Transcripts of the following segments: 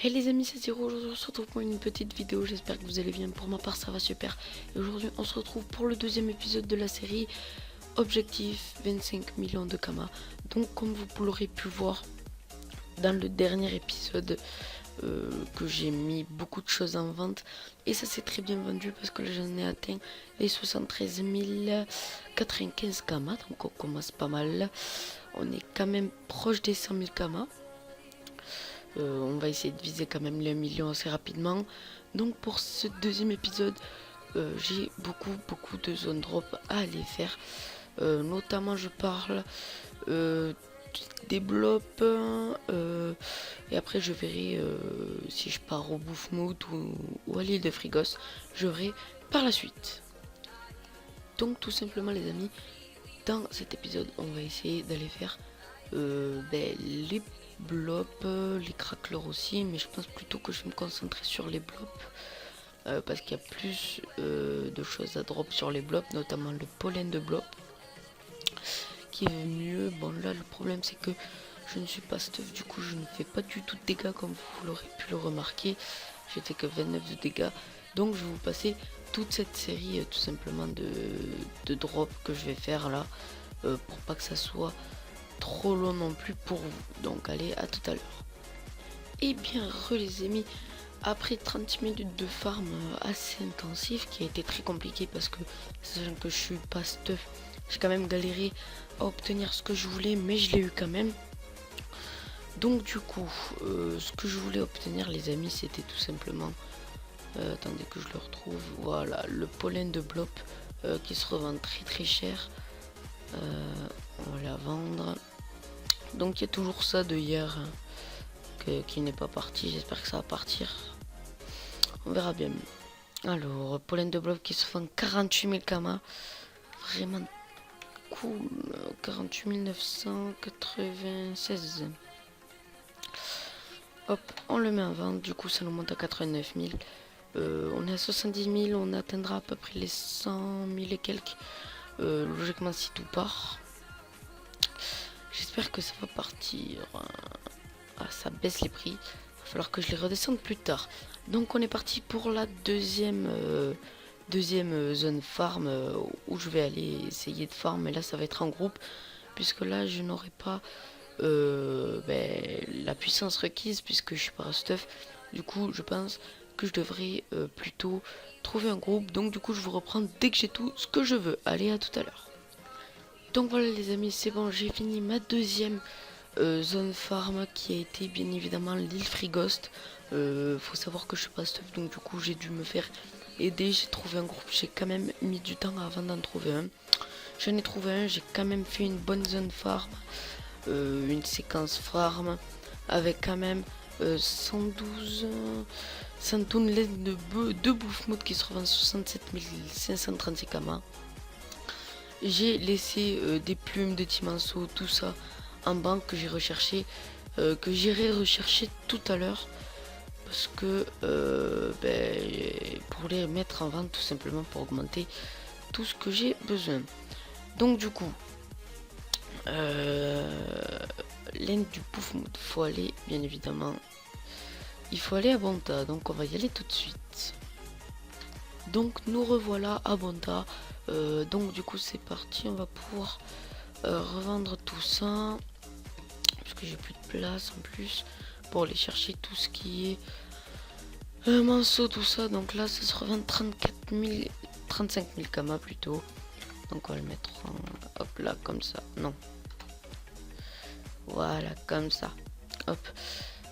Hey les amis, c'est Zero. Aujourd'hui on se retrouve pour une petite vidéo, j'espère que vous allez bien. Pour ma part ça va super. Et aujourd'hui on se retrouve pour le deuxième épisode de la série Objectif 25 millions de Kama. Donc comme vous l'aurez pu voir dans le dernier épisode, que j'ai mis beaucoup de choses en vente. Et ça s'est très bien vendu parce que là j'en ai atteint les 73 095 Kama. Donc on commence pas mal. On est quand même proche des 100 000 Kama. On va essayer de viser quand même les 1 million assez rapidement. Donc pour ce deuxième épisode, j'ai beaucoup de zone drop à aller faire. Notamment je parle des blops et après je verrai si je pars au Bouffmout ou à l'île de Frigos. Je verrai par la suite. Donc tout simplement les amis, dans cet épisode on va essayer d'aller faire les blops, les cracklers aussi, mais je pense plutôt que je vais me concentrer sur les blops parce qu'il y a plus de choses à drop sur les blops, notamment le pollen de blop qui est mieux. Bon là le problème c'est que je ne suis pas stuff, du coup je ne fais pas du tout de dégâts comme vous l'aurez pu le remarquer. J'ai fait que 29 de dégâts, donc je vais vous passer toute cette série tout simplement de drop que je vais faire là pour pas que ça soit trop long non plus pour vous. Donc allez, à tout à l'heure. Et bien les amis, après 30 minutes de farm assez intensif qui a été très compliqué parce que sachant que je suis pas stuff, j'ai quand même galéré à obtenir ce que je voulais, mais je l'ai eu quand même. Donc du coup ce que je voulais obtenir les amis, c'était tout simplement attendez que je le retrouve, voilà, le pollen de blop qui se revend très cher. On va la vendre. Donc il y a toujours ça de hier qui n'est pas parti. J'espère que ça va partir. On verra bien. Alors, pollen de blob qui se font 48 000 Kama. Vraiment cool. 48 996. Hop, on le met en vente. Du coup, ça nous monte à 89 000. On est à 70 000. On atteindra à peu près les 100 000 et quelques. Logiquement, si tout part. J'espère que ça va partir. Ça baisse les prix. Il va falloir que je les redescende plus tard. Donc on est parti pour la deuxième zone farm où je vais aller essayer de farm. Mais là ça va être en groupe puisque là je n'aurai pas la puissance requise puisque je suis pas stuff. Du coup je pense que je devrais plutôt trouver un groupe. Donc du coup je vous reprends dès que j'ai tout ce que je veux. Allez, à tout à l'heure. Donc voilà les amis, c'est bon, j'ai fini ma deuxième zone farm qui a été bien évidemment l'île Frigost. Faut savoir que je suis pas stuff, donc du coup j'ai dû me faire aider. J'ai trouvé un groupe, j'ai quand même mis du temps avant d'en trouver un. J'en ai trouvé un, j'ai quand même fait une bonne zone farm, une séquence farm avec quand même 112 laines de Bouffmout qui se revendent 67 536 Kama. J'ai laissé des plumes de Timanso, tout ça en banque que j'ai recherché, que j'irai rechercher tout à l'heure parce que pour les mettre en vente tout simplement pour augmenter tout ce que j'ai besoin. Donc du coup laine du Bouffmout, faut aller bien évidemment, il faut aller à Bonta, donc on va y aller tout de suite. Donc nous revoilà à Bonta. Donc du coup c'est parti, on va pouvoir revendre tout ça parce que j'ai plus de place en plus pour aller chercher tout ce qui est manceau, tout ça. Donc là ça se revend 35 000 Kama plutôt. Donc on va le mettre en, hop là comme ça, non, voilà comme ça, hop.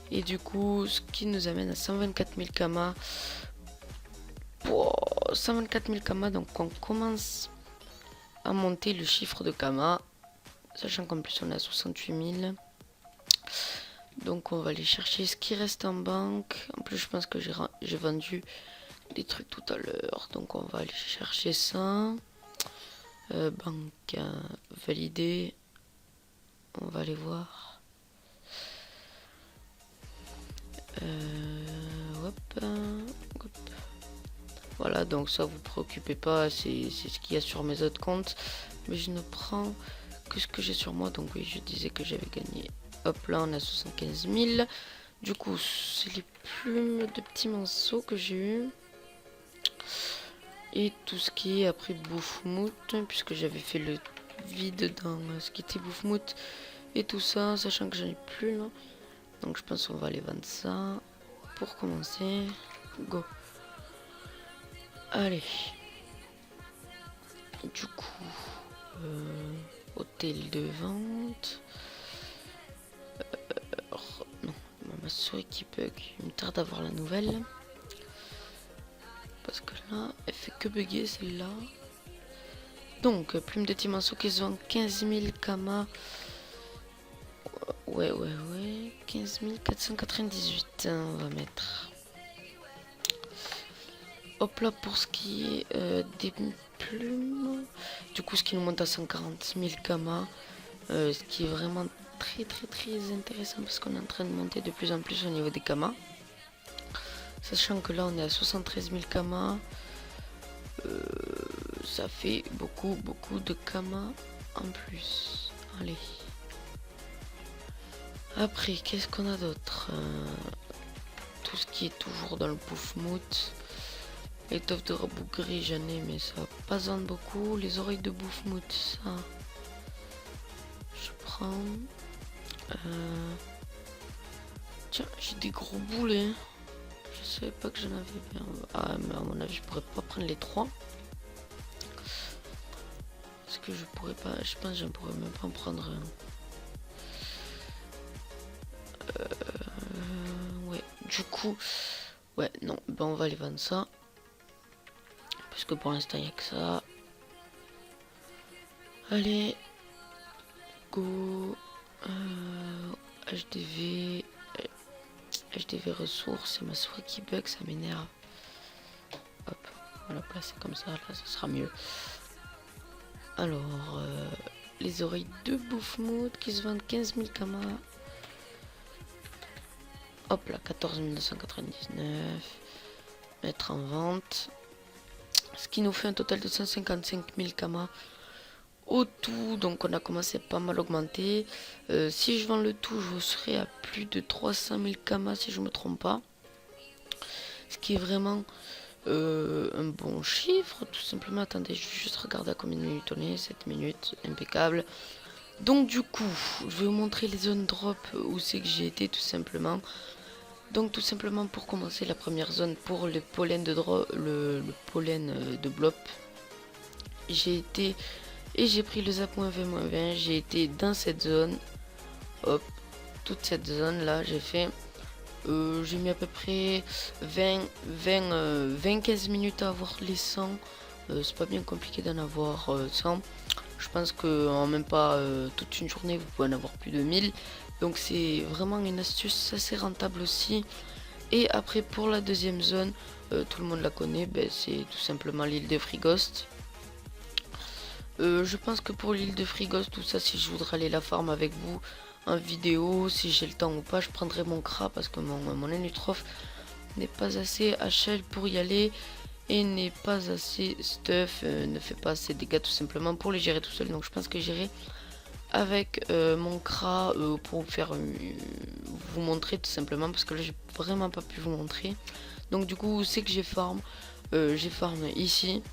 Et du coup ce qui nous amène à 124 000 Kama. 124 000 Kama, donc on commence à monter le chiffre de Kama, sachant qu'en plus on a 68 000. Donc on va aller chercher ce qui reste en banque. En plus je pense que j'ai vendu des trucs tout à l'heure, donc on va aller chercher ça. Banque validée, on va aller voir. Hop. Voilà, donc ça vous préoccupez pas, c'est ce qu'il y a sur mes autres comptes, mais je ne prends que ce que j'ai sur moi. Donc oui, je disais que j'avais gagné. Hop là, on a 75 000. Du coup, c'est les plumes de petits manceaux que j'ai eu. Et tout ce qui est après bouffe-mout, puisque j'avais fait le vide dans ce qui était bouffe-mout et tout ça, sachant que j'en ai plus là. Donc je pense qu'on va aller vendre ça. Pour commencer, go. Allez. Du coup, hôtel de vente. Non, ma souris qui bug. Il me tarde d'avoir la nouvelle. Parce que là, elle fait que bugger celle-là. Donc, plume de Timanso qui se vend 15 000 Kama. Ouais. 15 498, on va mettre. Hop là, pour ce qui est des plumes. Du coup, ce qui nous monte à 140 000 Kama. Ce qui est vraiment très intéressant parce qu'on est en train de monter de plus en plus au niveau des Kama. Sachant que là, on est à 73 000 Kama. Ça fait beaucoup de Kama en plus. Allez. Après, qu'est-ce qu'on a d'autre? Tout ce qui est toujours dans le bouffe-mout. L'étoffe de rabougri, j'en ai, mais ça va pas se vendre beaucoup. Les oreilles de bouffe-mout, ça. Je prends. Tiens, j'ai des gros boulets. Je savais pas que j'en avais bien. Ah, mais à mon avis, je pourrais pas prendre les 3. Parce que je pourrais pas. Je pense que je ne pourrais même pas en prendre un. Ouais, du coup. Ouais, non, ben on va aller vendre ça. Parce que pour l'instant, il n'y a que ça. Allez. Go. HDV. HDV ressources. C'est ma souris qui bug, ça m'énerve. Hop, on va la placer comme ça, là, ça sera mieux. Alors, les oreilles de bouffe-mout qui se vendent 15 000 Kama. Hop là, 14 999. Mettre en vente. Ce qui nous fait un total de 155 000 Kama au tout. Donc on a commencé pas mal augmenter. Si je vends le tout, je serai à plus de 300 000 Kama si je me trompe pas. Ce qui est vraiment un bon chiffre, tout simplement. Attendez, je vais juste regarder à combien de minutes on est. 7 minutes, impeccable. Donc du coup, je vais vous montrer les zones drop où c'est que j'ai été tout simplement. Donc tout simplement pour commencer, la première zone pour le pollen de drop, le pollen de blop. J'ai été et j'ai pris le zap-20-20. J'ai été dans cette zone. Hop, toute cette zone là, j'ai fait. J'ai mis à peu près 20-15 minutes à avoir les 100. C'est pas bien compliqué d'en avoir 100. Je pense que en même pas toute une journée, vous pouvez en avoir plus de 1000. Donc c'est vraiment une astuce assez rentable aussi. Et après pour la deuxième zone, tout le monde la connaît, ben, c'est tout simplement l'île de Frigost. Je pense que pour l'île de Frigost, tout ça, si je voudrais aller la farm avec vous en vidéo, si j'ai le temps ou pas, je prendrai mon cra parce que mon Enutroph n'est pas assez HL pour y aller et n'est pas assez stuff, ne fait pas assez de dégâts tout simplement pour les gérer tout seul. Donc je pense que j'irai avec mon cra pour vous montrer tout simplement parce que là j'ai vraiment pas pu vous montrer. Donc du coup c'est que j'ai farm ici.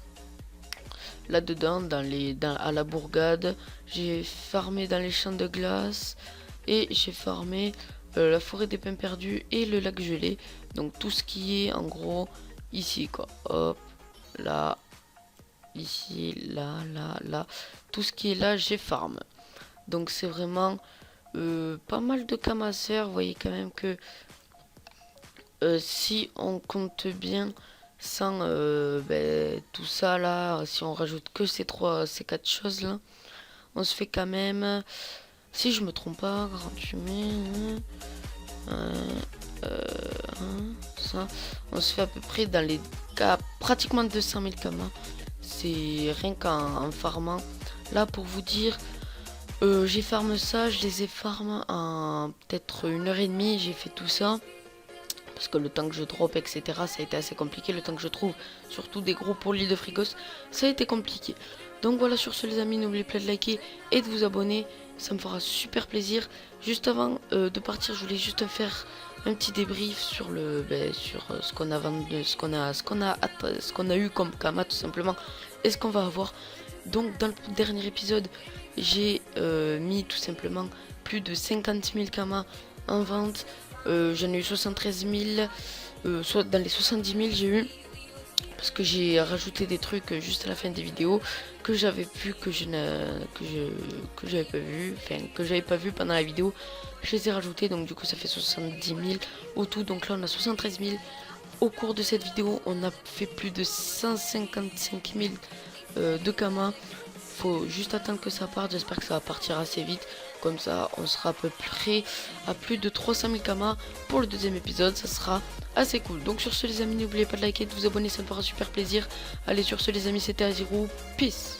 Là-dedans, à la bourgade, j'ai farmé dans les champs de glace et j'ai farmé la forêt des pins perdus et le lac gelé. Donc tout ce qui est en gros ici quoi. Hop, là, ici, là. Tout ce qui est là, j'ai farm. Donc c'est vraiment pas mal de camasser. Vous voyez quand même que si on compte bien sans tout ça là, si on rajoute que ces 4 choses là, on se fait quand même, si je me trompe pas, 48 000, ça, on se fait à peu près dans les cas pratiquement 200 000 Kama. C'est rien qu'en farmant. Là pour vous dire, j'ai farmé ça, je les ai farmés en peut-être 1h30, j'ai fait tout ça. Parce que le temps que je drop, etc., ça a été assez compliqué. Le temps que je trouve, surtout des gros pour l'île de Frigos, ça a été compliqué. Donc voilà, sur ce les amis, n'oubliez pas de liker et de vous abonner. ça me fera super plaisir. Juste avant de partir, je voulais juste faire un petit débrief sur ce qu'on a vendu, ce qu'on a eu comme Kama tout simplement, et ce qu'on va avoir. Donc dans le dernier épisode, j'ai mis tout simplement plus de 50 000 Kama en vente. J'en ai eu 73 000, soit dans les 70 000 j'ai eu, parce que j'ai rajouté des trucs juste à la fin des vidéos que j'avais vu, que j'avais pas vu, enfin que j'avais pas vu pendant la vidéo. Je les ai rajoutés, donc du coup ça fait 70 000 au tout. Donc là on a 73 000. Au cours de cette vidéo, on a fait plus de 155 000 de Kama. Faut juste attendre que ça parte, j'espère que ça va partir assez vite. Comme ça, on sera à peu près à plus de 300 000 Kama pour le deuxième épisode, ça sera assez cool. Donc sur ce les amis, n'oubliez pas de liker, de vous abonner, ça me fera super plaisir. Allez, sur ce les amis, c'était Azirou, peace.